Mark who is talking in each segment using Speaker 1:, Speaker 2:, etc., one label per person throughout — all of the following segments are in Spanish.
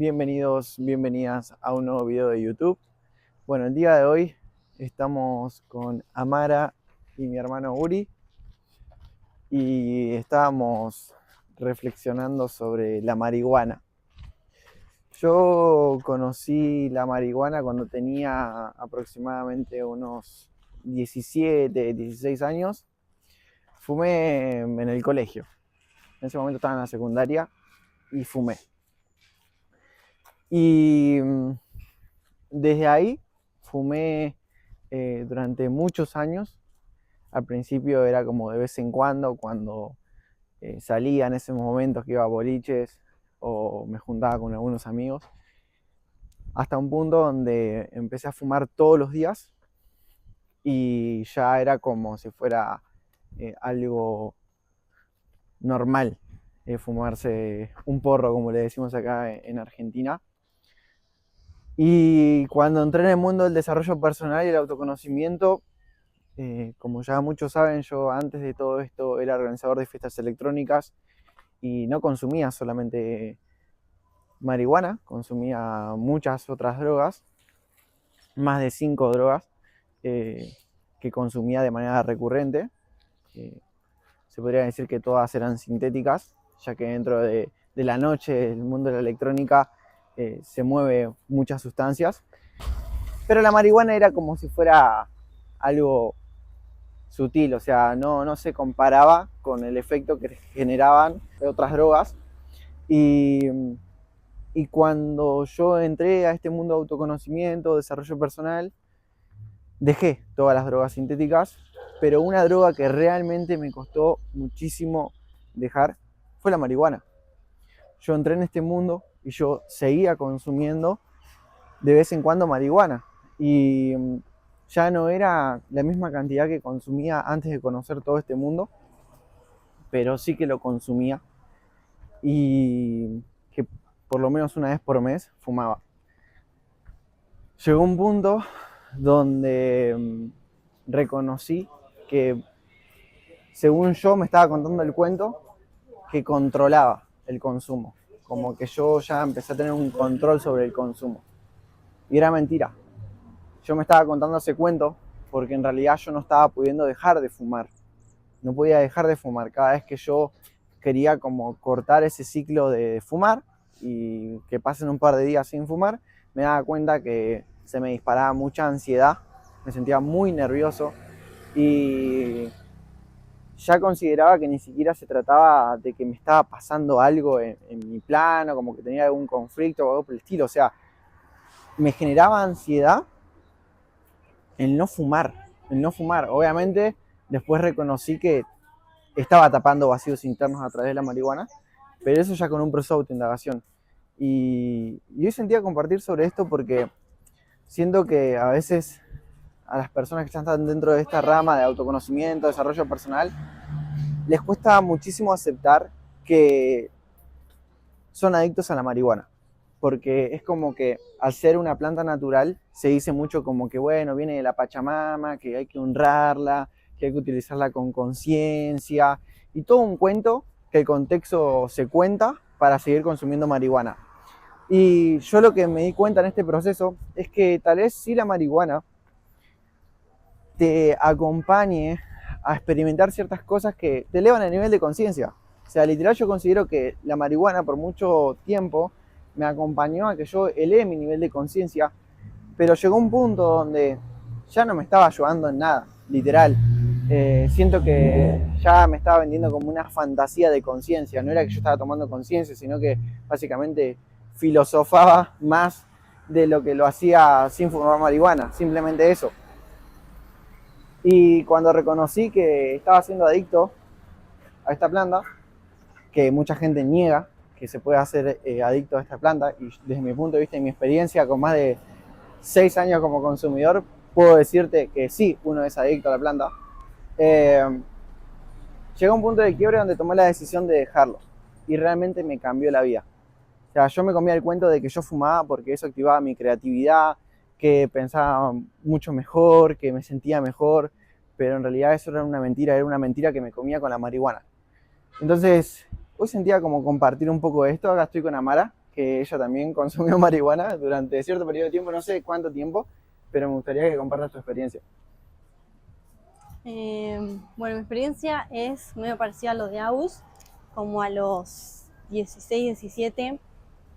Speaker 1: Bienvenidos, bienvenidas a un nuevo video de YouTube. Bueno, el día de hoy estamos con Amara y mi hermano Uri y estábamos reflexionando sobre la marihuana. Yo conocí la marihuana cuando tenía aproximadamente unos 17, 16 años. Fumé en el colegio. En ese momento estaba en la secundaria y fumé. Y desde ahí fumé durante muchos años. Al principio era como de vez en cuando salía en esos momentos que iba a boliches o me juntaba con algunos amigos. Hasta un punto donde empecé a fumar todos los días y ya era como si fuera algo normal, fumarse un porro, como le decimos acá en Argentina. Y cuando entré en el mundo del desarrollo personal y el autoconocimiento, como ya muchos saben, yo antes de todo esto era organizador de fiestas electrónicas y no consumía solamente marihuana, consumía muchas otras drogas, más de 5 drogas que consumía de manera recurrente. Se podría decir que todas eran sintéticas, ya que dentro de la noche, del mundo de la electrónica, se mueve muchas sustancias. Pero la marihuana era como si fuera algo sutil, o sea, no se comparaba con el efecto que generaban otras drogas. Y, y cuando yo entré a este mundo de autoconocimiento, desarrollo personal, dejé todas las drogas sintéticas, pero una droga que realmente me costó muchísimo dejar fue la marihuana. Yo entré en este mundo y yo seguía consumiendo de vez en cuando marihuana. Y ya no era la misma cantidad que consumía antes de conocer todo este mundo, pero sí que lo consumía y que por lo menos una vez por mes fumaba. Llegó un punto donde reconocí que, según yo me estaba contando el cuento, que controlaba el consumo, como que yo ya empecé a tener un control sobre el consumo. Y era mentira. Yo me estaba contando ese cuento porque en realidad yo no estaba pudiendo dejar de fumar. No podía dejar de fumar. Cada vez que yo quería como cortar ese ciclo de fumar y que pasen un par de días sin fumar, me daba cuenta que se me disparaba mucha ansiedad, me sentía muy nervioso y ya consideraba que ni siquiera se trataba de que me estaba pasando algo en mi plano, como que tenía algún conflicto o algo por el estilo. O sea, me generaba ansiedad el no fumar, el no fumar. Obviamente, después reconocí que estaba tapando vacíos internos a través de la marihuana, pero eso ya con un proceso de autoindagación. Y hoy sentía compartir sobre esto porque siento que a veces a las personas que ya están dentro de esta rama de autoconocimiento, desarrollo personal, les cuesta muchísimo aceptar que son adictos a la marihuana. Porque es como que al ser una planta natural se dice mucho como que bueno, viene de la Pachamama, que hay que honrarla, que hay que utilizarla con conciencia y todo un cuento que el contexto se cuenta para seguir consumiendo marihuana. Y yo lo que me di cuenta en este proceso es que tal vez sí la marihuana te acompañe a experimentar ciertas cosas que te elevan el nivel de conciencia. O sea, literal yo considero que la marihuana por mucho tiempo me acompañó a que yo eleve mi nivel de conciencia, pero llegó un punto donde ya no me estaba ayudando en nada, literal. Siento que ya me estaba vendiendo como una fantasía de conciencia. No era que yo estaba tomando conciencia, sino que básicamente filosofaba más de lo que lo hacía sin fumar marihuana, simplemente eso. Y cuando reconocí que estaba siendo adicto a esta planta, que mucha gente niega que se puede hacer adicto a esta planta, y desde mi punto de vista y mi experiencia con más de 6 años como consumidor, puedo decirte que sí, uno es adicto a la planta. Llegó un punto de quiebre donde tomé la decisión de dejarlo y realmente me cambió la vida. O sea, yo me comía el cuento de que yo fumaba porque eso activaba mi creatividad, que pensaba mucho mejor, que me sentía mejor, pero en realidad eso era una mentira que me comía con la marihuana. Entonces, hoy sentía como compartir un poco de esto. Acá estoy con Amara, que ella también consumió marihuana durante cierto periodo de tiempo, no sé cuánto tiempo, pero me gustaría que compartas tu experiencia.
Speaker 2: Bueno, mi experiencia es medio parecida a lo de Agus, como a los 16, 17,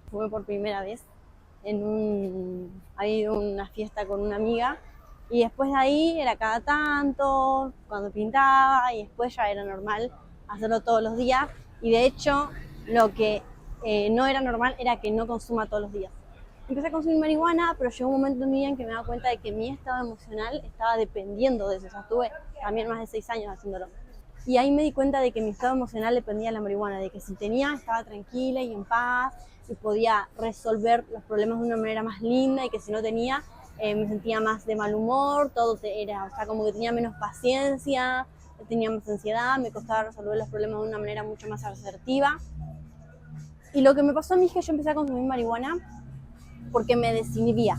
Speaker 2: fue por primera vez había ido a una fiesta con una amiga y después de ahí era cada tanto, cuando pintaba y después ya era normal hacerlo todos los días y de hecho lo que no era normal era que no consuma todos los días. Empecé a consumir marihuana, pero llegó un momento en mi vida en que me daba cuenta de que mi estado emocional estaba dependiendo de eso. O sea, estuve también más de 6 años haciéndolo. Y ahí me di cuenta de que mi estado emocional dependía de la marihuana, de que si tenía, estaba tranquila y en paz, y podía resolver los problemas de una manera más linda, y que si no tenía, me sentía más de mal humor, todo era, o sea, como que tenía menos paciencia, tenía más ansiedad, me costaba resolver los problemas de una manera mucho más asertiva. Y lo que me pasó a mí es que yo empecé a consumir marihuana porque me desinhibía.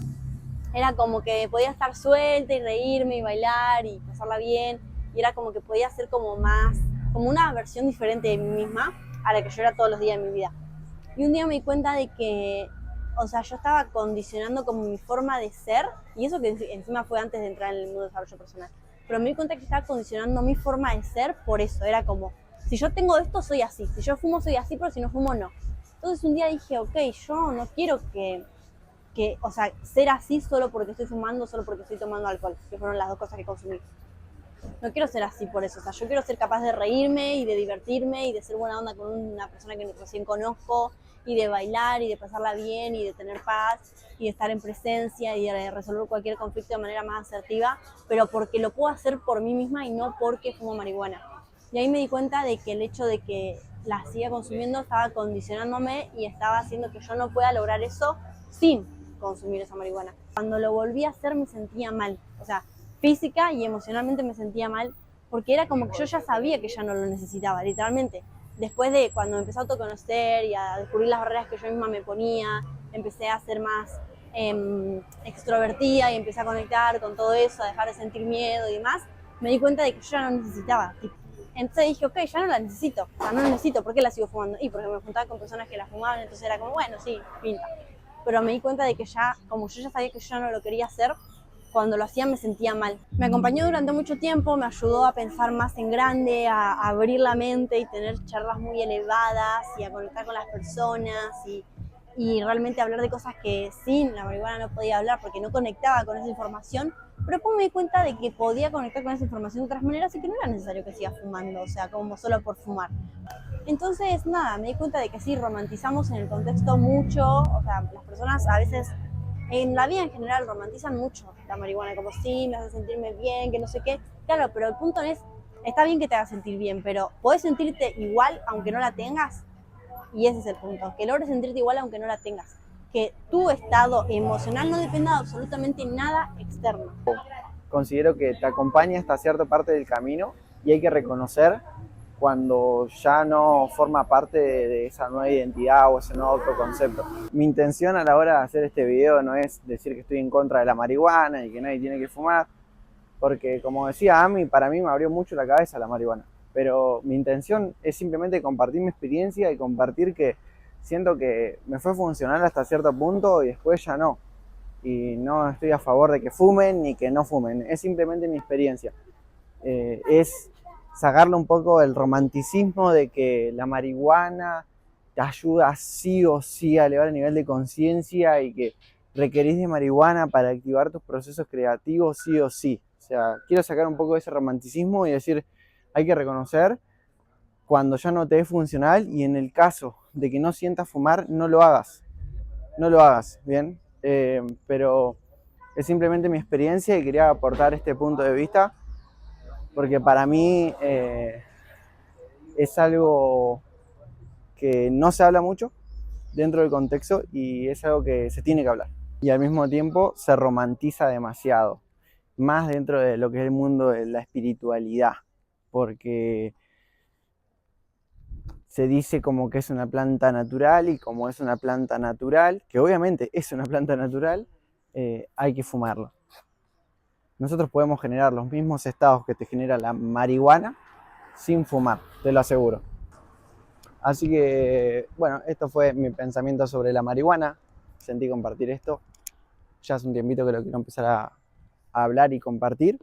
Speaker 2: Era como que podía estar suelta y reírme y bailar y pasarla bien. Y era como que podía ser como más, como una versión diferente de mí misma a la que yo era todos los días de mi vida. Y un día me di cuenta de que, o sea, yo estaba condicionando como mi forma de ser, y eso que encima fue antes de entrar en el mundo de desarrollo personal. Pero me di cuenta que estaba condicionando mi forma de ser por eso. Era como, si yo tengo esto, soy así. Si yo fumo, soy así, pero si no fumo, no. Entonces un día dije, ok, yo no quiero o sea, ser así solo porque estoy fumando, solo porque estoy tomando alcohol, que fueron las dos cosas que consumí. No quiero ser así por eso, o sea, yo quiero ser capaz de reírme y de divertirme y de ser buena onda con una persona que recién conozco y de bailar y de pasarla bien y de tener paz y de estar en presencia y de resolver cualquier conflicto de manera más asertiva, pero porque lo puedo hacer por mí misma y no porque fumo marihuana. Y ahí me di cuenta de que el hecho de que la siga consumiendo estaba condicionándome y estaba haciendo que yo no pueda lograr eso sin consumir esa marihuana. Cuando lo volví a hacer me sentía mal, o sea, física y emocionalmente me sentía mal, porque era como que yo ya sabía que ya no lo necesitaba, literalmente. Después de cuando me empecé a autoconocer y a descubrir las barreras que yo misma me ponía, empecé a ser más extrovertida y empecé a conectar con todo eso, a dejar de sentir miedo y demás, me di cuenta de que yo ya no necesitaba. Entonces dije, ok, ya no la necesito, o sea, no la necesito, ¿por qué la sigo fumando? Y porque me juntaba con personas que la fumaban, entonces era como, bueno, sí, pinta. Pero me di cuenta de que ya, como yo ya sabía que yo ya no lo quería hacer, cuando lo hacía me sentía mal. Me acompañó durante mucho tiempo, me ayudó a pensar más en grande, a abrir la mente y tener charlas muy elevadas y a conectar con las personas y realmente hablar de cosas que sin la marihuana no podía hablar porque no conectaba con esa información. Pero después me di cuenta de que podía conectar con esa información de otras maneras y que no era necesario que siga fumando, o sea, como solo por fumar. Entonces, nada, me di cuenta de que sí, romantizamos en el contexto mucho, o sea, las personas a veces, en la vida en general, romantizan mucho la marihuana, como sí, me hace sentirme bien, que no sé qué. Claro, pero el punto es, está bien que te haga sentir bien, pero ¿podés sentirte igual aunque no la tengas? Y ese es el punto, que logres sentirte igual aunque no la tengas. Que tu estado emocional no dependa de absolutamente nada externo.
Speaker 1: Considero que te acompaña hasta cierta parte del camino y hay que reconocer cuando ya no forma parte de esa nueva identidad o ese nuevo autoconcepto. Mi intención a la hora de hacer este video no es decir que estoy en contra de la marihuana y que nadie tiene que fumar, porque como decía Ami, para mí me abrió mucho la cabeza la marihuana. Pero mi intención es simplemente compartir mi experiencia y compartir que siento que me fue funcional hasta cierto punto y después ya no. Y no estoy a favor de que fumen ni que no fumen, es simplemente mi experiencia. Es sacarle un poco el romanticismo de que la marihuana te ayuda sí o sí a elevar el nivel de conciencia y que requerís de marihuana para activar tus procesos creativos sí o sí. O sea, quiero sacar un poco de ese romanticismo y decir, hay que reconocer cuando ya no te es funcional y en el caso de que no sientas fumar, no lo hagas. No lo hagas, ¿bien? Pero es simplemente mi experiencia y quería aportar este punto de vista porque para mí es algo que no se habla mucho dentro del contexto y es algo que se tiene que hablar. Y al mismo tiempo se romantiza demasiado, más dentro de lo que es el mundo de la espiritualidad, porque se dice como que es una planta natural y como es una planta natural, que obviamente es una planta natural, hay que fumarlo. Nosotros podemos generar los mismos estados que te genera la marihuana sin fumar, te lo aseguro. Así que, bueno, esto fue mi pensamiento sobre la marihuana. Sentí compartir esto. Ya hace un tiempito que lo quiero empezar a hablar y compartir.